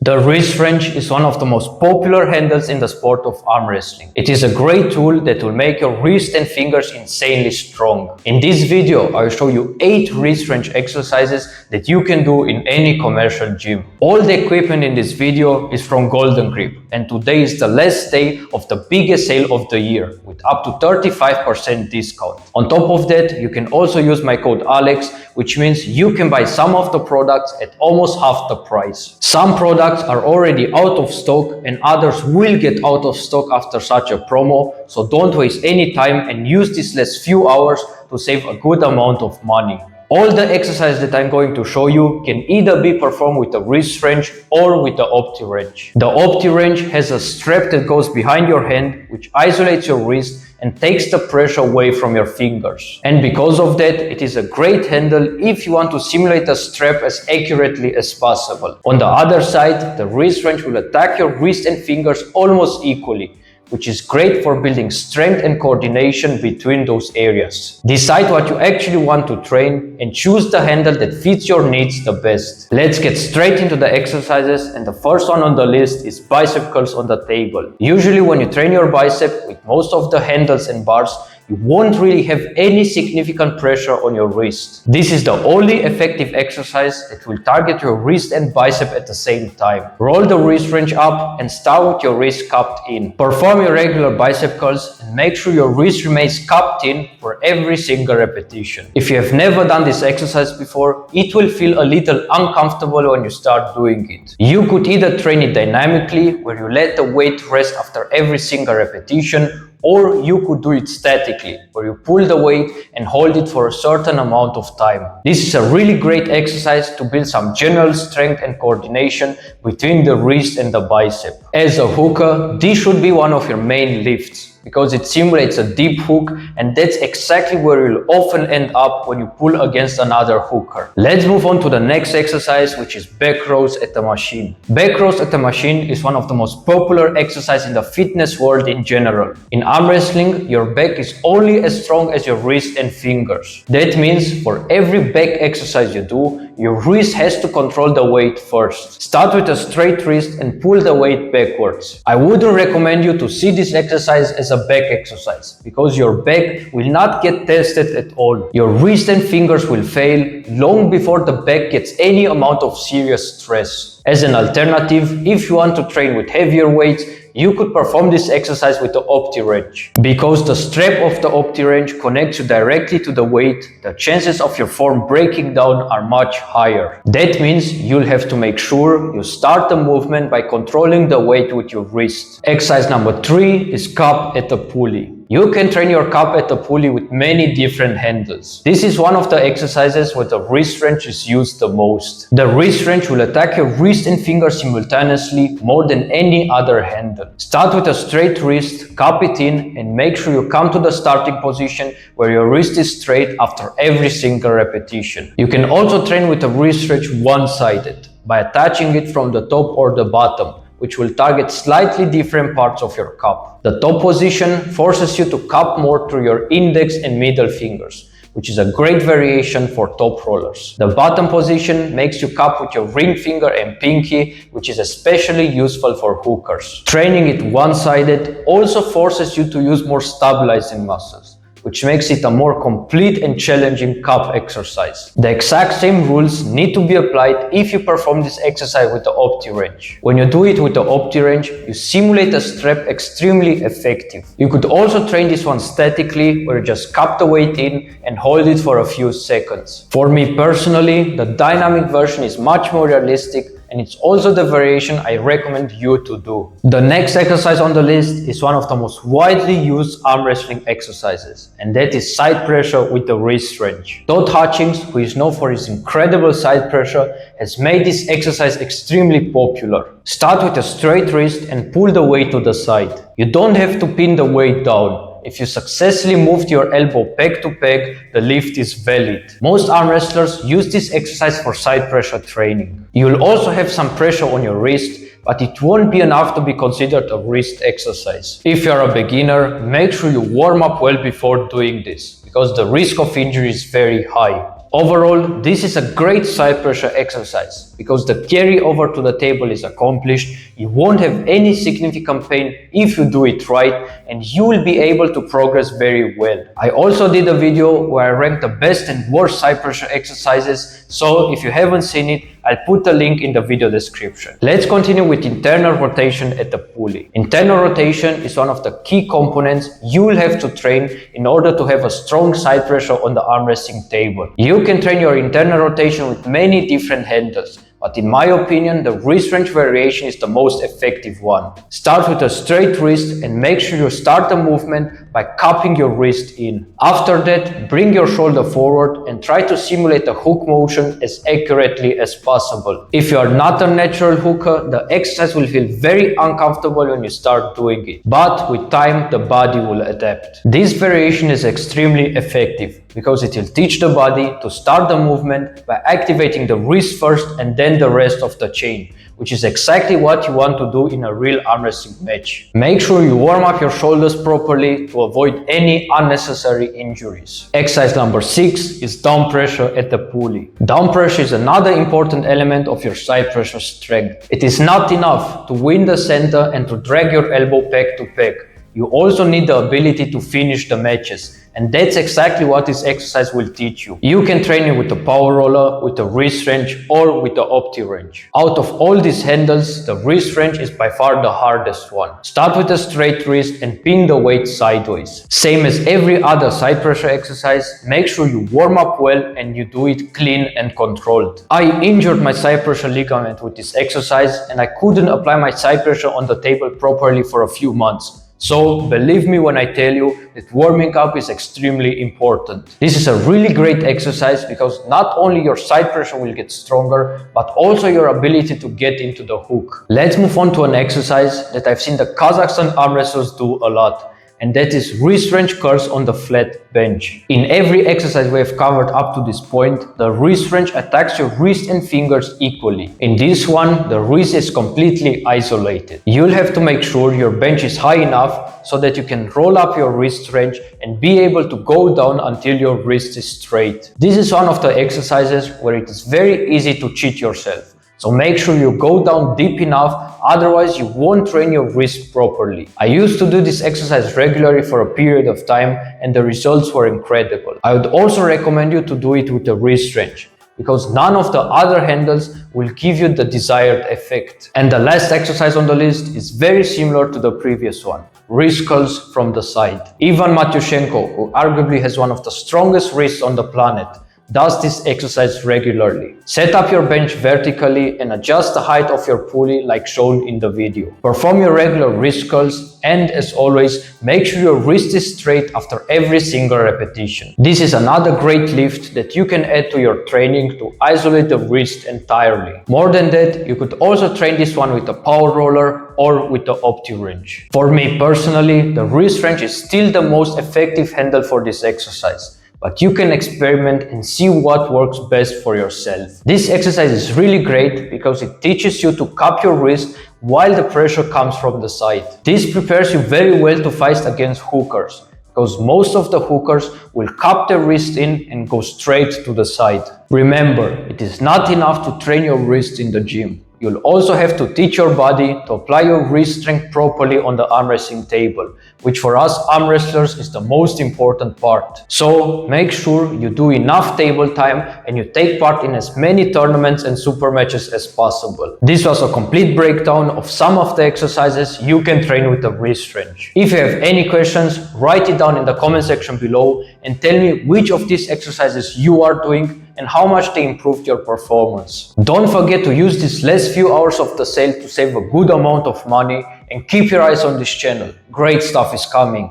The wrist wrench is one of the most popular handles in the sport of arm wrestling. It is a great tool that will make your wrist and fingers insanely strong. In this video, I will show you 8 wrist wrench exercises that you can do in any commercial gym. All the equipment in this video is from Golden Grip, and today is the last day of the biggest sale of the year with up to 35% discount. On top of that, you can also use my code ALEX, which means you can buy some of the products at almost half the price. Some products are already out of stock and others will get out of stock after such a promo, so don't waste any time and use these last few hours to save a good amount of money. All the exercises that I'm going to show you can either be performed with the wrist wrench or with the Opti wrench. The Opti wrench has a strap that goes behind your hand, which isolates your wrist and takes the pressure away from your fingers. And because of that, it is a great handle if you want to simulate a strap as accurately as possible. On the other side, the wrist wrench will attack your wrist and fingers almost equally, which is great for building strength and coordination between those areas. Decide what you actually want to train and choose the handle that fits your needs the best. Let's get straight into the exercises, and the first one on the list is bicep curls on the table. Usually when you train your bicep with most of the handles and bars, you won't really have any significant pressure on your wrist. This is the only effective exercise that will target your wrist and bicep at the same time. Roll the wrist wrench up and start with your wrist cupped in. Perform your regular bicep curls and make sure your wrist remains cupped in for every single repetition. If you have never done this exercise before, it will feel a little uncomfortable when you start doing it. You could either train it dynamically, where you let the weight rest after every single repetition, or you could do it statically, where you pull the weight and hold it for a certain amount of time. This is a really great exercise to build some general strength and coordination between the wrist and the bicep. As a hooker, this should be one of your main lifts, because it simulates a deep hook, and that's exactly where you'll often end up when you pull against another hooker. Let's move on to the next exercise, which is back rows at the machine. Back rows at the machine is one of the most popular exercises in the fitness world in general. In arm wrestling, your back is only as strong as your wrist and fingers. That means for every back exercise you do, your wrist has to control the weight first. Start with a straight wrist and pull the weight backwards. I wouldn't recommend you to see this exercise as a back exercise, because your back will not get tested at all. Your wrist and fingers will fail long before the back gets any amount of serious stress. As an alternative, if you want to train with heavier weights, you could perform this exercise with the Opti wrench. Because the strap of the Opti wrench connects you directly to the weight, the chances of your form breaking down are much higher. That means you'll have to make sure you start the movement by controlling the weight with your wrist. Exercise number 3 is cup at the pulley. You can train your cup at the pulley with many different handles. This is one of the exercises where the wrist wrench is used the most. The wrist wrench will attack your wrist and finger simultaneously more than any other handle. Start with a straight wrist, cup it in, and make sure you come to the starting position where your wrist is straight after every single repetition. You can also train with a wrist wrench one-sided by attaching it from the top or the bottom, which will target slightly different parts of your cup. The top position forces you to cup more through your index and middle fingers, which is a great variation for top rollers. The bottom position makes you cup with your ring finger and pinky, which is especially useful for hookers. Training it one-sided also forces you to use more stabilizing muscles, which makes it a more complete and challenging cup exercise. The exact same rules need to be applied if you perform this exercise with the Opti wrench. When you do it with the Opti wrench, you simulate a strap extremely effective. You could also train this one statically, where you just cup the weight in and hold it for a few seconds. For me personally, the dynamic version is much more realistic, and it's also the variation I recommend you to do. The next exercise on the list is one of the most widely used arm wrestling exercises, and that is side pressure with the wrist wrench. Todd Hutchings, who is known for his incredible side pressure, has made this exercise extremely popular. Start with a straight wrist and pull the weight to the side. You don't have to pin the weight down. If you successfully moved your elbow peg to peg, the lift is valid. Most arm wrestlers use this exercise for side pressure training. You'll also have some pressure on your wrist, but it won't be enough to be considered a wrist exercise. If you're a beginner, make sure you warm up well before doing this, because the risk of injury is very high. Overall, this is a great side pressure exercise because the carry over to the table is accomplished, you won't have any significant pain if you do it right, and you will be able to progress very well. I also did a video where I ranked the best and worst side pressure exercises, so if you haven't seen it, I'll put the link in the video description. Let's continue with internal rotation at the pulley. Internal rotation is one of the key components you will have to train in order to have a strong side pressure on the arm wrestling table. You can train your internal rotation with many different handles, but in my opinion, the wrist range variation is the most effective one. Start with a straight wrist and make sure you start the movement by cupping your wrist in. After that, bring your shoulder forward and try to simulate a hook motion as accurately as possible. If you are not a natural hooker, the exercise will feel very uncomfortable when you start doing it. But with time, the body will adapt. This variation is extremely effective because it will teach the body to start the movement by activating the wrist first and then the rest of the chain, which is exactly what you want to do in a real arm wrestling match. Make sure you warm up your shoulders properly to avoid any unnecessary injuries. Exercise number 6 is down pressure at the pulley. Down pressure is another important element of your side pressure strength. It is not enough to win the center and to drag your elbow pec to pec. You also need the ability to finish the matches. And that's exactly what this exercise will teach you. You can train it with the power roller, with the wrist wrench, or with the opti wrench. Out of all these handles, the wrist wrench is by far the hardest one. Start with a straight wrist and pin the weight sideways. Same as every other side pressure exercise, make sure you warm up well and you do it clean and controlled. I injured my side pressure ligament with this exercise and I couldn't apply my side pressure on the table properly for a few months. So believe me when I tell you that warming up is extremely important. This is a really great exercise because not only your side pressure will get stronger, but also your ability to get into the hook. Let's move on to an exercise that I've seen the Kazakhstan arm wrestlers do a lot, and that is wrist wrench curls on the flat bench. In every exercise we have covered up to this point, the wrist wrench attacks your wrist and fingers equally. In this one, the wrist is completely isolated. You'll have to make sure your bench is high enough so that you can roll up your wrist wrench and be able to go down until your wrist is straight. This is one of the exercises where it is very easy to cheat yourself. So make sure you go down deep enough, otherwise you won't train your wrist properly. I used to do this exercise regularly for a period of time and the results were incredible. I would also recommend you to do it with the wrist wrench, because none of the other handles will give you the desired effect. And the last exercise on the list is very similar to the previous one. Wrist curls from the side. Ivan Matyushenko, who arguably has one of the strongest wrists on the planet, does this exercise regularly. Set up your bench vertically and adjust the height of your pulley like shown in the video. Perform your regular wrist curls and, as always, make sure your wrist is straight after every single repetition. This is another great lift that you can add to your training to isolate the wrist entirely. More than that, you could also train this one with a power roller or with the opti wrench. For me personally, the wrist wrench is still the most effective handle for this exercise, but you can experiment and see what works best for yourself. This exercise is really great because it teaches you to cup your wrist while the pressure comes from the side. This prepares you very well to fight against hookers, because most of the hookers will cup their wrist in and go straight to the side. Remember, it is not enough to train your wrist in the gym. You'll also have to teach your body to apply your wrist strength properly on the arm wrestling table, which for us arm wrestlers is the most important part. So make sure you do enough table time and you take part in as many tournaments and super matches as possible. This was a complete breakdown of some of the exercises you can train with the wrist wrench. If you have any questions, write it down in the comment section below and tell me which of these exercises you are doing and how much they improved your performance. Don't forget to use these last few hours of the sale to save a good amount of money and keep your eyes on this channel. Great stuff is coming.